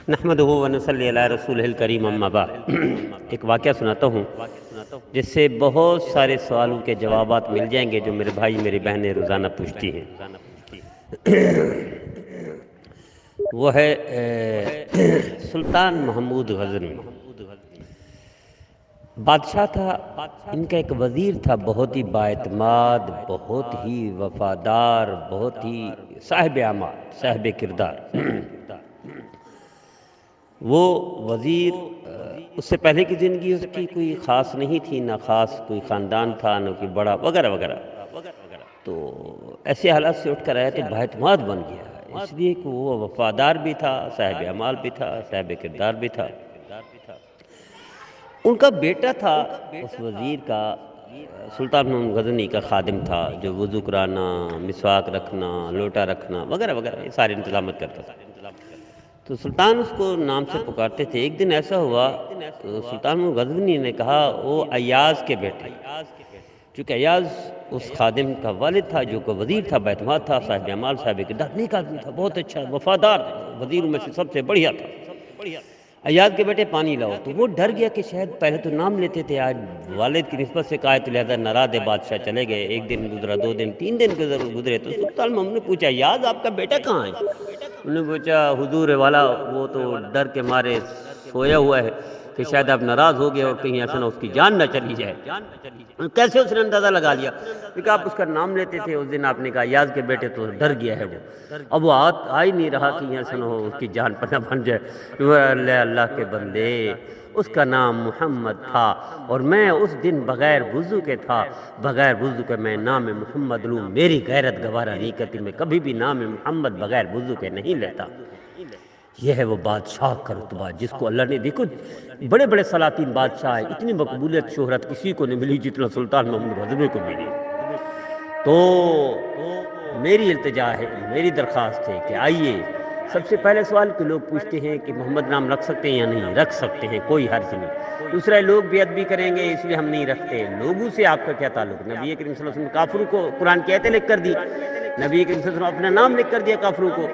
نحمدہ و نصلی علی رسولہ الکریم اما بعد۔ ایک واقعہ سناتا ہوں جس سے بہت سارے سوالوں کے جوابات مل جائیں گے جو میرے بھائی میری بہنیں روزانہ پوچھتی ہیں۔ وہ ہے سلطان محمود غزنوی۔ بادشاہ تھا، ان کا ایک وزیر تھا بہت ہی بااعتماد، بہت ہی وفادار، بہت ہی صاحب اعمال، صاحب کردار۔ وہ وزیر اس سے پہلے کی زندگی اس کی کوئی خاص نہیں تھی، نہ خاص کوئی خاندان تھا، نہ کوئی بڑا وغیرہ وغیرہ۔ تو ایسے حالات سے اٹھ کر آیا تو بااعتماد بن گیا، اس لیے کہ وہ وفادار بھی تھا، صاحب اعمال بھی تھا، صاحب کردار بھی تھا۔ ان کا بیٹا تھا اس وزیر کا، سلطان محمود غزنوی کا خادم تھا، جو وضو کرانا، مسواک رکھنا، لوٹا رکھنا وغیرہ وغیرہ یہ سارے انتظامات کرتا تھا۔ تو سلطان اس کو نام سے پکارتے تھے۔ ایک دن ایسا ہوا تو سلطان محمود غزنوی نے کہا وہ ایاز کے بیٹے، چونکہ ایاز اس خادم کا والد تھا جو کہ وزیر تھا، بااعتماد تھا، صاحب اعمال، صاحب کردار، نیک آدمی تھا، بہت اچھا وفادار، وزیروں میں سے سب سے بڑھیا تھا۔ ایاز کے بیٹے پانی لاؤ۔ تو وہ ڈر گیا کہ شاید پہلے تو نام لیتے تھے، آج والد کی نسبت سے کہا تو لہذا ناراض بادشاہ چلے گئے۔ ایک دن گزرا، 2 دن، 3 دن گزرے تو سلطان محمود نے پوچھا ایاز آپ کا بیٹا کہاں ہے؟ انہوں نے پوچھا حضور والا وہ تو ڈر کے مارے سویا ہوا ہے کہ شاید آپ ناراض ہو گئے اور کہیں ایسا نہ اس کی جان نہ چلی جائے۔ کیسے اس نے اندازہ لگا لیا؟ کہ آپ اس کا نام لیتے تھے، اس دن آپ نے کہا ایاز کے بیٹے تو ڈر گیا ہے وہ، اب وہ آ ہی نہیں رہا کہ ایسا نہ ہو اس کی جان پر نہ بن جائے۔ اللہ کے بندے، اس کا نام محمد تھا اور میں اس دن بغیر وضو کے تھا، بغیر وضو کے میں نام محمد لوں، میری غیرت گوارا نہیں کرتی، میں کبھی بھی نام محمد بغیر وضو کے نہیں لیتا۔ یہ ہے وہ بادشاہ کا رتبہ جس کو اللہ نے، دیکھو بڑے بڑے سلاطین بادشاہ ہیں، اتنی مقبولیت شہرت کسی کو نہیں ملی جتنا سلطان محمود غزنوی کو ملی۔ تو میری التجا ہے، میری درخواست ہے کہ آئیے، سب سے پہلے سوال کہ لوگ پوچھتے ہیں کہ محمد نام رکھ سکتے ہیں یا نہیں، رکھ سکتے ہیں، کوئی حرج نہیں۔ دوسرا لوگ بے ادبی کریں گے اس لیے ہم نہیں رکھتے، لوگوں سے آپ کا کیا تعلق؟ نبی کریم صلی اللہ علیہ وسلم کافروں کو قرآن کی آیتیں لکھ کر دی، نبی کریم صلی اللہ علیہ وسلم اپنا نام لکھ کر دیا کافروں کو۔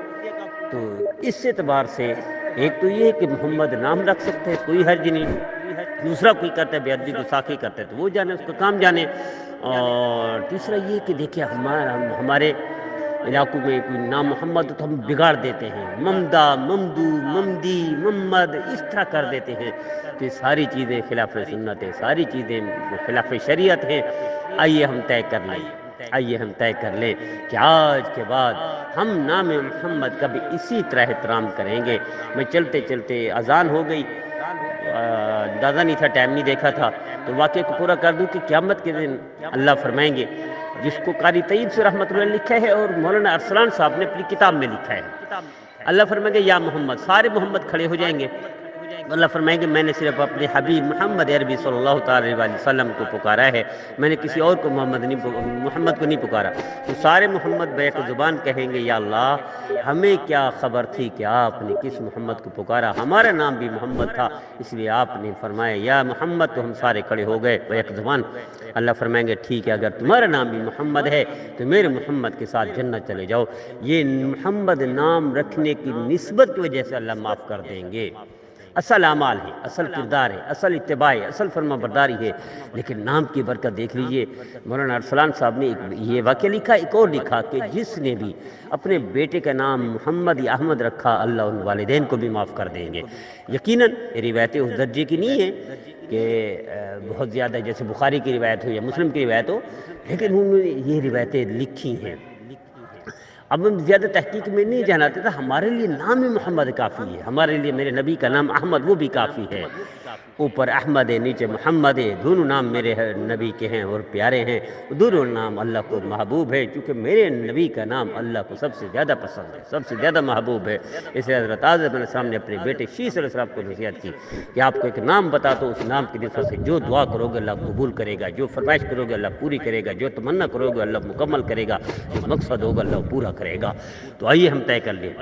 تو اس اعتبار سے ایک تو یہ ہے کہ محمد نام رکھ سکتے ہیں، کوئی حرج نہیں۔ دوسرا کوئی کرتا ہے بے ادبی گستاخی کرتا ہے تو وہ جانے، اس کا کام جانے۔ اور تیسرا یہ کہ دیکھیں ہمارے علاقوں میں کوئی نام محمد تو ہم بگاڑ دیتے ہیں، ممدہ، ممدو، ممدی، محمد اس طرح کر دیتے ہیں کہ ساری چیزیں خلاف سنت ہے، ساری چیزیں خلاف شریعت ہیں۔ آئیے ہم طے کر لیں، آئیے ہم طے کر لیں کہ آج کے بعد ہم نام محمد کا بھی اسی طرح احترام کریں گے۔ میں چلتے چلتے اذان ہو گئی، اندازہ نہیں تھا، ٹائم نہیں دیکھا تھا، تو واقعے کو پورا کر دوں کہ قیامت کے دن اللہ فرمائیں گے، جس کو قاری طیب سے رحمۃ اللہ لکھا ہے اور مولانا ارسلان صاحب نے اپنی کتاب میں لکھا ہے، اللہ فرمائیں گے یا محمد، سارے محمد کھڑے ہو جائیں گے، اللہ فرمائیں گے میں نے صرف اپنے حبیب محمد عربی صلی اللہ تعالی علیہ وسلم کو پکارا ہے، میں نے کسی اور کو محمد کو نہیں پکارا۔ تو سارے محمد بیک زبان کہیں گے یا اللہ ہمیں کیا خبر تھی کہ آپ نے کس محمد کو پکارا، ہمارا نام بھی محمد تھا اس لیے آپ نے فرمایا یا محمد، تو ہم سارے کھڑے ہو گئے بیک زبان۔ اللہ فرمائیں گے ٹھیک ہے، اگر تمہارا نام بھی محمد ہے تو میرے محمد کے ساتھ جنت چلے جاؤ۔ یہ محمد نام رکھنے کی نسبت کی وجہ سے اللہ معاف کر دیں گے۔ اصل اعمال ہے، اصل کردار ہے، اصل اتباع ہے، اصل فرما برداری ہے، لیکن نام کی برکت دیکھ لیجئے۔ مولانا ارسلان صاحب نے یہ واقعہ لکھا، ایک اور لکھا کہ جس نے بھی اپنے بیٹے کا نام محمد یا احمد رکھا اللہ ان والدین کو بھی معاف کر دیں گے۔ یقیناً یہ روایتیں اس درجے کی نہیں ہیں کہ بہت زیادہ جیسے بخاری کی روایت ہو یا مسلم کی روایت ہو، لیکن انہوں نے یہ روایتیں لکھی ہیں۔ اب ہم زیادہ تحقیق میں نہیں جانا تھا، ہمارے لیے نام محمد کافی ہے، ہمارے لیے میرے نبی کا نام احمد وہ بھی کافی ہے، اوپر احمد ہے نیچے محمد ہے، دونوں نام میرے نبی کے ہیں اور پیارے ہیں، دونوں نام اللہ کو محبوب ہے، چونکہ میرے نبی کا نام اللہ کو سب سے زیادہ پسند ہے، سب سے زیادہ محبوب ہے۔ اس لیے حضرت آدم علیہ السلام نے اپنے بیٹے شیس علیہ السلام کو نصیحت کی کہ آپ کو ایک نام بتا تو اس نام کی نسبت سے جو دعا کرو گے اللہ قبول کرے گا، جو فرمائش کرو گے اللہ پوری کرے گا، جو تمنا کرو گے اللہ مکمل کرے گا، جو مقصد ہوگا اللہ پورا کرے گا۔ تو آئیے ہم طے کر لیں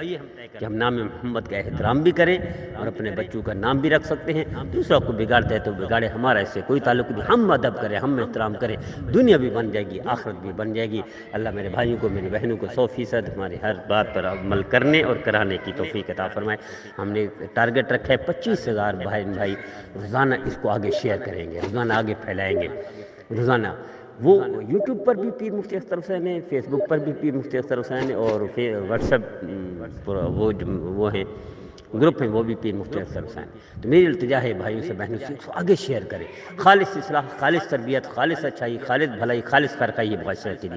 کہ ہم نام محمد کا احترام بھی کریں اور اپنے بچوں کا نام بھی رکھ سکتے ہیں۔ تو دوسروں کو بگاڑتے ہیں تو بگاڑے، ہمارا اس سے کوئی تعلق نہیں. ہم ادب کریں، ہم احترام کریں، دنیا بھی بن جائے گی، آخرت بھی بن جائے گی. اللہ میرے بھائیوں کو، میری بہنوں کو 100% ہماری ہر بات پر عمل کرنے اور کرانے کی توفیق عطا فرمائے. ہم نے ٹارگٹ رکھا ہے 25,000 بھائی روزانہ اس کو آگے شیئر کریں گے، روزانہ آگے پھیلائیں گے. روزانہ وہ یوٹیوب پر بھی پیر مفتی اختر حسین ہیں، فیس بک پر بھی پیر مفتی اختر حسین ہیں، اور واٹس ایپ وہ ہیں گروپ ہیں، وہ بھی پیر مفتی اختر حسین. تو میری التجا ہے بھائیوں سے، بہنوں سے، اس کو آگے شیئر کریں. خالص اصلاح، خالص تربیت، خالص اچھائی، خالص بھلائی، خالص خیر کا یہ باعث ہے کہ